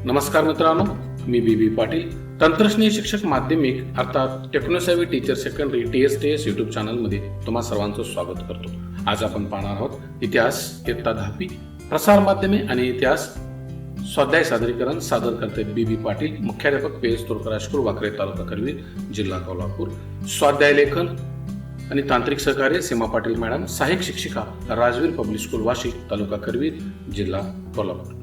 नमस्कार मित्रांनो, मी बी पाटील, तंत्रज्ञ शिक्षक माध्यमिक अर्थात techno-savvy teacher secondary TSTS YouTube चॅनलमध्ये तुम्हा सर्वांचं स्वागत करतो. आज आपण पाहणार आहोत इतिहास इयत्ता 10वी प्रसार माध्यमे आणि इतिहास स्वाध्याय सादरीकरण. सादर करते बी पाटील, मुख्याध्यापक PS तोरकर हायस्कूल, वाकरे, तालुका करवीर, जिल्हा कोल्हापूर. स्वाध्याय लेखन आणि तांत्रिक सहकार्य सीमा पाटील मॅडम, सहाय्यक शिक्षिका राजवीर पब्लिक स्कूल वाशी, तालुका करवीर, जिल्हा कोल्हापूर.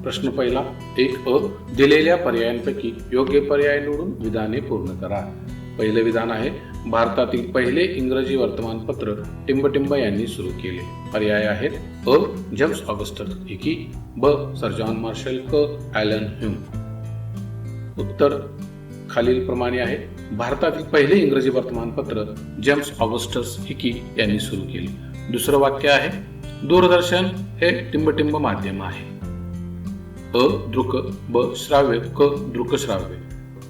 प्रश्न पहिला 1 दिलेल्या पर्यायांपैकी योग्य पर्याय निवडून विधाने पूर्ण करा. पहिले विधान आहे, भारतातील पहिले इंग्रजी वर्तमानपत्र टिंबटिंब यांनी सुरू केले. पर्याय आहेत James Augustus Hickey, sir John Marshall, Allan Hume. उत्तर खालील प्रमाणे आहे. भारतातील पहिले इंग्रजी वर्तमानपत्र जेम्स ऑगस्टस हिकी यांनी सुरू केले. दुसरं वाक्य आहे, दूरदर्शन हे टिंबटिंब माध्यम आहे. दृक, श्राव्य, दृकश्राव्य.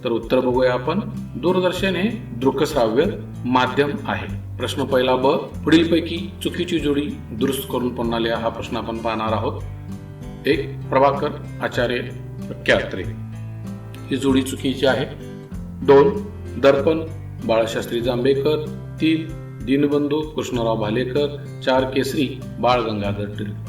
तर उत्तर बघूया आपण. दूरदर्शन हे दृकश्राव्य माध्यम आहे. प्रश्न पहिला पुढीलपैकी चुकीची जोडी दुरुस्त करून पुन्हा लिहा. हा प्रश्न आपण पाहणार आहोत. 1 प्रभाकर आचार्य क्यात्रे, ही जोडी चुकीची आहे. 2 दर्पण बाळशास्त्री जांभेकर. 3 दीनबंधू कृष्णराव भालेकर. 4 केसरी बाळ गंगाधर टिळक.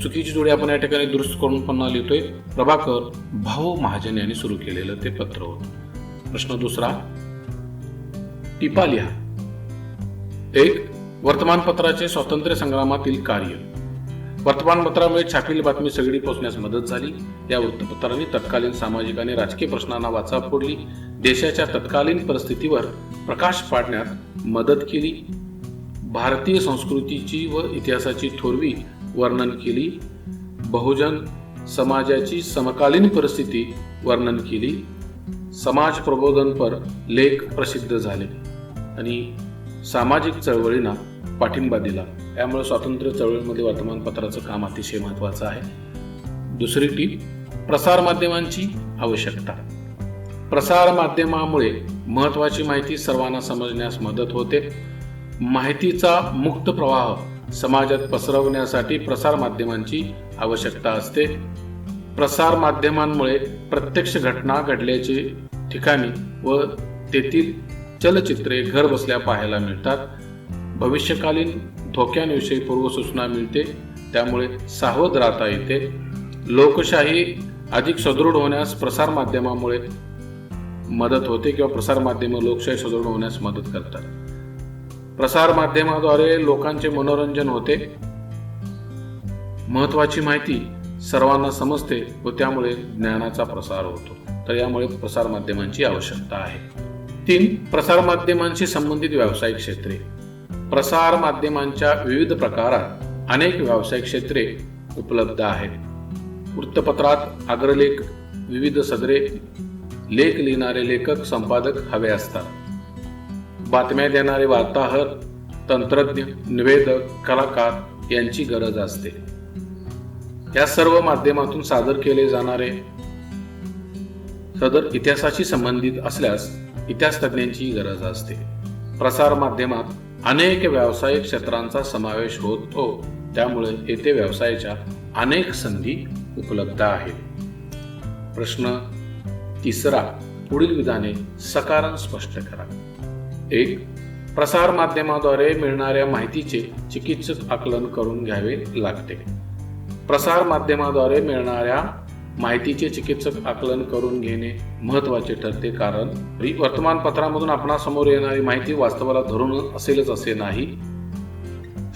चुकीची जोडी आपण या ठिकाणी दुरुस्त करून पुन्हा लिहितोय. प्रभाकर भाऊ महाजन यांनी सुरू केलेलं ते पत्र होतं. प्रश्न दुसरा, टिपा लिहा. 1 वर्तमानपत्राचे स्वातंत्र्य संग्रामातील कार्य. वर्तमानपत्रामुळे छापील बातमी सगळी पोहोचण्यास मदत झाली. या वृत्तपत्रांनी तत्कालीन सामाजिक आणि राजकीय प्रश्नांना वाचा फोडली. देशाच्या तत्कालीन परिस्थितीवर प्रकाश पाडण्यात मदत केली. भारतीय संस्कृतीची व इतिहासाची थोरवी वर्णन केली. बहुजन समाजाची समकालीन परिस्थिती वर्णन केली. समाज प्रबोधनपर लेख प्रसिद्ध झाले आणि सामाजिक चळवळींना पाठिंबा दिला. त्यामुळे स्वातंत्र्य चळवळीमध्ये वर्तमानपत्राचं काम अतिशय महत्त्वाचं आहे. दुसरी टीप, प्रसार माध्यमांची आवश्यकता. प्रसार माध्यमामुळे महत्त्वाची माहिती सर्वांना समजण्यास मदत होते. माहितीचा मुक्त प्रवाह समाजात पसरवण्यासाठी प्रसार माध्यमांची आवश्यकता असते. प्रसार माध्यमांमुळे प्रत्यक्ष घटना घडल्याचे ठिकाणी व तेथील चलचित्रे घर बसल्या पाहायला मिळतात. भविष्यकालीन धोक्यांविषयी पूर्वसूचना मिळते. त्यामुळे सावध राहता येते. लोकशाही अधिक सुदृढ होण्यास प्रसार माध्यमामुळे मदत होते किंवा प्रसार माध्यमे लोकशाही सुदृढ होण्यास मदत करतात. प्रसार माध्यमाद्वारे लोकांचे मनोरंजन होते. महत्वाची माहिती सर्वांना समजते व त्यामुळे ज्ञानाचा प्रसार होतो. तर यामुळे प्रसार माध्यमांची आवश्यकता आहे. 3 प्रसार माध्यमांशी संबंधित व्यावसायिक क्षेत्रे. प्रसार माध्यमांच्या विविध प्रकारात अनेक व्यावसायिक क्षेत्रे उपलब्ध आहेत. वृत्तपत्रात अग्रलेख, विविध सदरे, लेख लिहिणारे लेखक, संपादक हवे असतात. बातम्या देणारे वार्ताहर, तंत्रज्ञ, निवेदक, कलाकार यांची गरज असते. या सर्व माध्यमातून सादर केले जाणारे सदर इतिहासाशी संबंधित असल्यास इतिहास तज्ञांची गरज असते. प्रसार माध्यमात अनेक व्यावसायिक क्षेत्रांचा समावेश होतो. त्यामुळे येथे व्यवसायाच्या अनेक संधी उपलब्ध आहेत. प्रश्न तिसरा, पुढील विधाने सकारण स्पष्ट करा. 1 प्रसार माध्यमाद्वारे मिळणाऱ्या माहितीचे चिकित्सक आकलन करून घ्यावे लागते. प्रसार माध्यमाद्वारे मिळणाऱ्या माहितीचे चिकित्सक आकलन करून घेणे महत्त्वाचे ठरते. कारण वर्तमानपत्रामधून आपणासमोर येणारी माहिती वास्तवाला धरून असेलच असे नाही.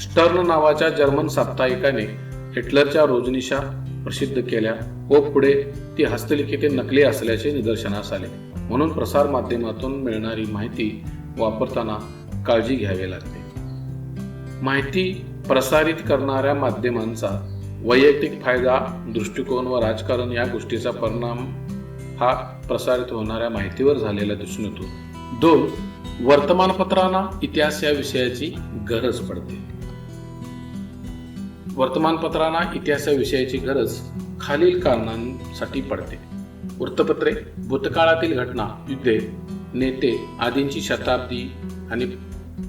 स्टर्न नावाच्या जर्मन साप्ताहिकाने हिटलरच्या रोजनिशा प्रसिद्ध केल्या व पुढे ती हस्तलिखिते नकली असल्याचे निदर्शनास आले. म्हणून प्रसार माध्यमातून मिळणारी माहिती वापरताना काळजी घ्यावी लागते. माहिती प्रसारित करणाऱ्या माध्यमांचा वैयक्तिक फायदा, दृष्टिकोन व राजकारण या गोष्टीचा परिणाम हा प्रसारित होणाऱ्या माहितीवर झालेला दिसून येतो. 2 वर्तमानपत्रांना इतिहास या विषयाची गरज पडते. वर्तमानपत्रांना इतिहास या विषयाची गरज खालील कारणांसाठी पडते. वृत्तपत्रे भूतकाळातील घटना, युद्धे, नेते आदींची शताब्दी आणि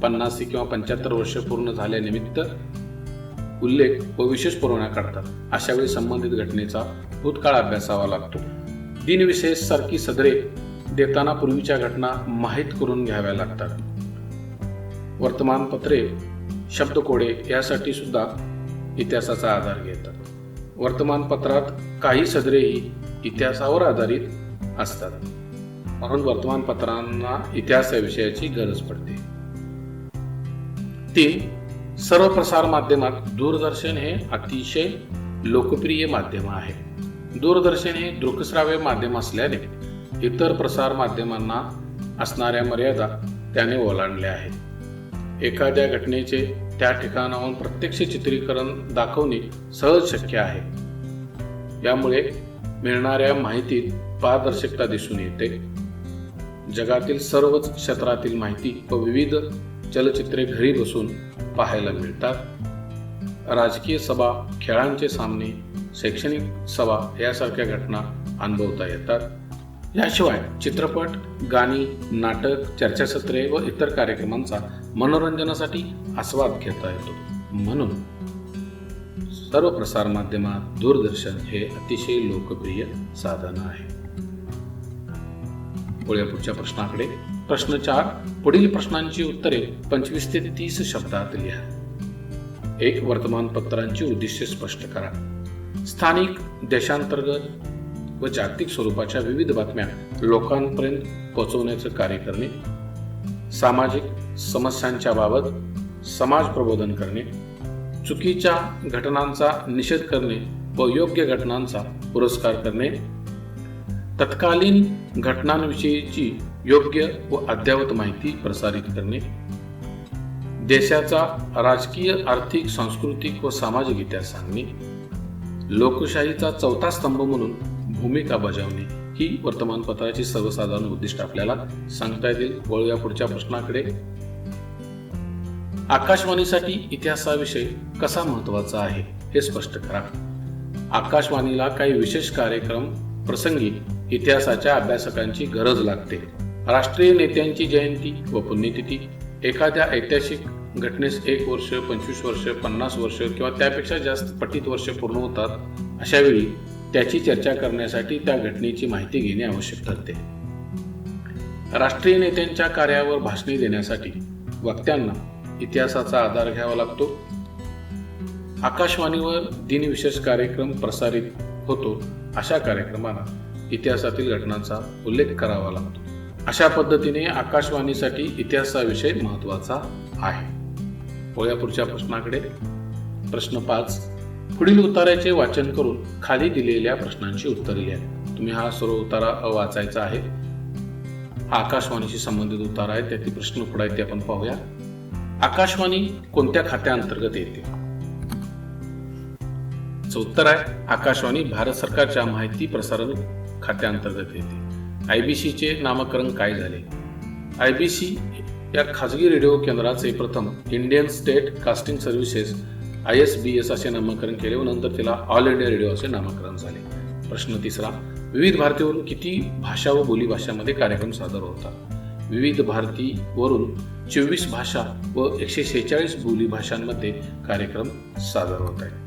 50 किंवा 75 वर्ष पूर्ण झाल्यानिमित्त उल्लेख व विशेष पुरवण्या काढतात. अशा वेळी संबंधित घटनेचा भूतकाळ अभ्यासावा लागतो. दिनविशेष सारखी सदरे देताना पूर्वीच्या घटना माहीत करून घ्याव्या लागतात. वर्तमानपत्रे, शब्दकोडे यासाठी सुद्धा इतिहासाचा आधार घेतात. वर्तमानपत्रात काही सदरेही इतिहासावर आधारित असतात, म्हणून वर्तमानपत्रांना इतिहास या विषयाची गरज पडते. 3. सर्व प्रसार माध्यमात दूरदर्शन हे अतिशय लोकप्रिय माध्यम आहे. दूरदर्शन हे दृकश्राव्य माध्यम असल्याने इतर प्रसार माध्यमांना असणाऱ्या मर्यादा त्याने ओलांडल्या आहेत. एखाद्या घटनेचे त्या ठिकाणाहून प्रत्यक्ष चित्रीकरण दाखवणे सहज शक्य आहे. यामुळे मिळणाऱ्या माहितीत पारदर्शकता दिसून येते. जगातील सर्वच क्षेत्रातील माहिती व विविध चलचित्रे घरी बसून पाहायला मिळतात. राजकीय सभा, खेळांचे सामने, शैक्षणिक सभा यासारख्या घटना अनुभवता येतात. याशिवाय चित्रपट, गाणी, नाटक, चर्चासत्रे व इतर कार्यक्रमांचा मनोरंजनासाठी आस्वाद घेता येतो. म्हणून सर्व प्रसार माध्यमात दूरदर्शन हे अतिशय लोकप्रिय साधन आहे. पुढच्या प्रश्नाकडे. प्रश्न 4. पुढील प्रश्नांची उत्तरे 25 ते 30 शब्दात लिहा. 1. वर्तमानपत्रांची उद्दिष्टे स्पष्ट करा. स्थानिक, देशांतर्गत व जागतिक स्वरूपाच्या विविध बातम्या लोकांपर्यंत पोहोचवण्याचे कार्य करणे. सामाजिक समस्यांच्या बाबत समाज प्रबोधन करणे. चुकीच्या घटनांचा निषेध करणे व योग्य घटनांचा पुरस्कार करणे. तत्कालीन घटनांविषयीची योग्य व अद्ययावत माहिती प्रसारित करणे. देशाचा राजकीय, आर्थिक, सांस्कृतिक व सामाजिक इतिहास सांगणे. लोकशाहीचा चौथा स्तंभ म्हणून भूमिका बजावणे ही वर्तमानपत्राची सर्वसाधारण उद्दिष्ट आपल्याला सांगता येतील. वळूया पुढच्या प्रश्नाकडे. आकाशवाणीसाठी इतिहासाविषय कसा महत्वाचा आहे हे स्पष्ट करा. आकाशवाणीला काही विशेष कार्यक्रम प्रसंगी इतिहासाच्या अभ्यासकांची गरज लागते. राष्ट्रीय नेत्यांची जयंती व पुण्यतिथी, एखाद्या ऐतिहासिक घटनेस 1 वर्ष, 25 वर्ष, 50 वर्ष किंवा त्यापेक्षा जास्त पटीत वर्ष पूर्ण होतात. अशा वेळी त्याची चर्चा करण्यासाठी त्या घटनेची माहिती घेणे आवश्यक ठरते. राष्ट्रीय नेत्यांच्या कार्यावर भाषणे देण्यासाठी वक्त्यांना इतिहासाचा आधार घ्यावा लागतो. आकाशवाणीवर दिनविशेष कार्यक्रम प्रसारित होतो. अशा कार्यक्रमांना इतिहासातील घटनांचा उल्लेख करावा लागतो. अशा पद्धतीने आकाशवाणीसाठी इतिहासाविषय महत्वाचा आहे. पुढच्या प्रश्नाकडे. प्रश्न 5. पुढील उताऱ्याचे वाचन करून खाली दिलेल्या प्रश्नांची उत्तरे लिहा. तुम्ही हा सर्व उतारा वाचायचा आहे. हा आकाशवाणीशी संबंधित उतारा आहे. त्यातील प्रश्न पुढे आहेत ते आपण पाहूया. आकाशवाणी कोणत्या खात्याअंतर्गत येते? उत्तर आहे आकाशवाणी भारत सरकारच्या माहिती प्रसारण खात्याअंतर्गत येते. IBC चे नामकरण काय झाले? IBC या खाजगी रेडिओ केंद्राचे प्रथम Indian state casting services ISBS असे नामकरण केले व नंतर त्याला ऑल इंडिया रेडिओ असे नामकरण झाले. प्रश्न 3. विविध भारतीवरून किती भाषा व बोलीभाषांमध्ये कार्यक्रम सादर होतात? विविध भारतीवरून 24 भाषा व 146 बोलीभाषांमध्ये कार्यक्रम सादर होत आहेत.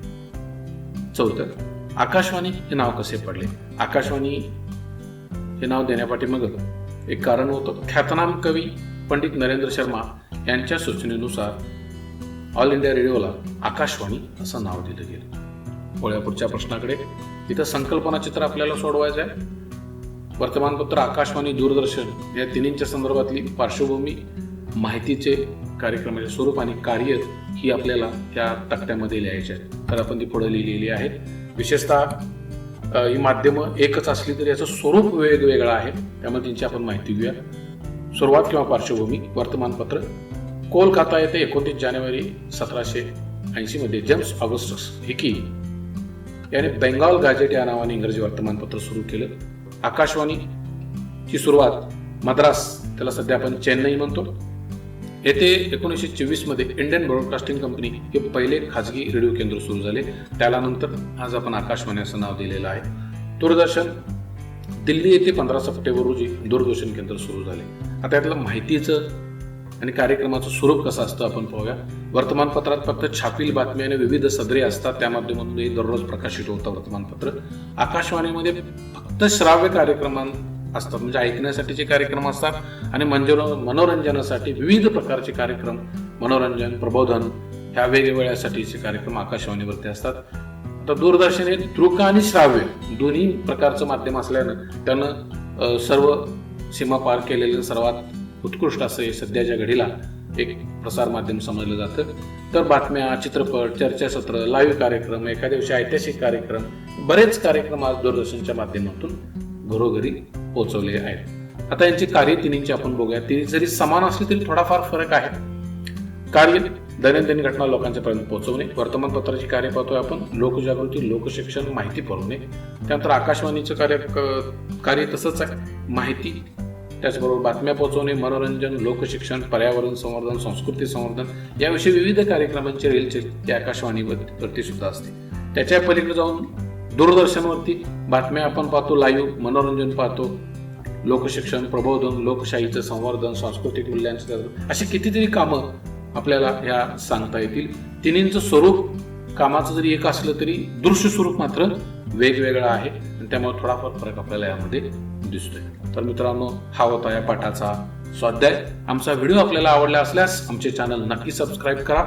4. आकाशवाणी हे नाव कसे पडले? आकाशवाणी हे नाव देण्यापाठीमागे एक कारण होतं. ख्यातनाम कवी पंडित नरेंद्र शर्मा यांच्या सूचनेनुसार ऑल इंडिया रेडिओला आकाशवाणी असं नाव दिलं गेलं. पुढच्या प्रश्नाकडे. इथं संकल्पना चित्र आपल्याला सोडवायचं आहे. वर्तमानपत्र, आकाशवाणी, दूरदर्शन या तिन्हींच्या संदर्भातली पार्श्वभूमी, माहितीचे कार्यक्रमाचे स्वरूप आणि कार्य ही आपल्याला या तक्त्यामध्ये लिहायची आहेत. तर आपण ती पुढे लिहिलेली आहेत. विशेषतः ही माध्यमं एकच असली तरी याचं स्वरूप वेगवेगळं आहे, त्यामुळे त्यांची आपण माहिती घेऊया. सुरुवात किंवा पार्श्वभूमी. वर्तमानपत्र कोलकाता येथे 29 जानेवारी 1780 मध्ये जेम्स ऑगस्टस हिकी याने बेंगॉल गॅझेट या नावाने इंग्रजी वर्तमानपत्र सुरू केलं. आकाशवाणीची सुरुवात मद्रास, त्याला सध्या आपण चेन्नई म्हणतो, येथे 1924 मध्ये इंडियन ब्रॉडकास्टिंग कंपनी हे पहिले खाजगी रेडिओ केंद्र सुरू झाले. त्याला नंतर आज आपण आकाशवाणी असं नाव दिलेलं आहे. दूरदर्शन दिल्ली येथे 15 सप्टेंबर रोजी दूरदर्शन केंद्र सुरू झाले. आता यातलं माहितीचं आणि कार्यक्रमाचं स्वरूप कसं असतं आपण पाहूया. वर्तमानपत्रात फक्त छापील बातमी आणि विविध सदरे असतात, त्या माध्यमातून दररोज प्रकाशित होतं वर्तमानपत्र. आकाशवाणीमध्ये फक्त श्राव्य कार्यक्रम असतात, म्हणजे ऐकण्यासाठीचे कार्यक्रम असतात आणि मनोरंजनासाठी विविध प्रकारचे कार्यक्रम, मनोरंजन, प्रबोधन ह्या वेगवेगळ्यासाठीचे कार्यक्रम आकाशवाणीवरती असतात. तर दूरदर्शन हे दृक आणि श्राव्य दोन्ही प्रकारचं माध्यम असल्यानं त्यानं सर्व सीमा पार केलेलं सर्वात उत्कृष्ट असं हे सध्याच्या घडीला एक प्रसार माध्यम समजलं जातं. तर बातम्या, चित्रपट, चर्चासत्र, लाईव्ह कार्यक्रम, एखाद्या दिवशी ऐतिहासिक कार्यक्रम, बरेच कार्यक्रम आज दूरदर्शनच्या माध्यमातून घरोघरी पोहोचवले आहेत. आता यांची कार्य तिन्हींची आपण बघूया. ती जरी समान असली तरी थोडाफार फरक आहे. कार्य दैनंदिन घटना लोकांच्या पर्यंत पोहोचवणे. वर्तमानपत्राची कार्य पाहतोय आपण लोकजागृती, लोकशिक्षण, माहिती पुरवणे. त्यानंतर आकाशवाणीचं कार्य तसंच आहे, माहिती, त्याचबरोबर बातम्या पोहोचवणे, मनोरंजन, लोकशिक्षण, पर्यावरण संवर्धन, संस्कृती संवर्धन याविषयी विविध कार्यक्रमांची रील्स त्या आकाशवाणीवरती सुद्धा असते. त्याच्या पलीकडे जाऊन दूरदर्शनवरती बातम्या आपण पाहतो, लाईव्ह मनोरंजन पाहतो, लोकशिक्षण, प्रबोधन, लोकशाहीचं संवर्धन, सांस्कृतिक मूल्यांचं, अशी कितीतरी कामं आपल्याला ह्या सांगता येतील. तिन्हींचं स्वरूप कामाचं जरी एक असलं तरी दृश्य स्वरूप मात्र वेगवेगळं आहे आणि त्यामुळे थोडाफार फरक आपल्याला यामध्ये दिसतोय. तर मित्रांनो, हा होता या पाठाचा स्वाध्याय. आमचा व्हिडिओ आपल्याला आवडला असल्यास आमचे चॅनल नक्की सबस्क्राईब करा.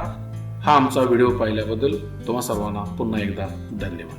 हा आमचा व्हिडिओ पाहिल्याबद्दल तुम्हा सर्वांना पुन्हा एकदा धन्यवाद.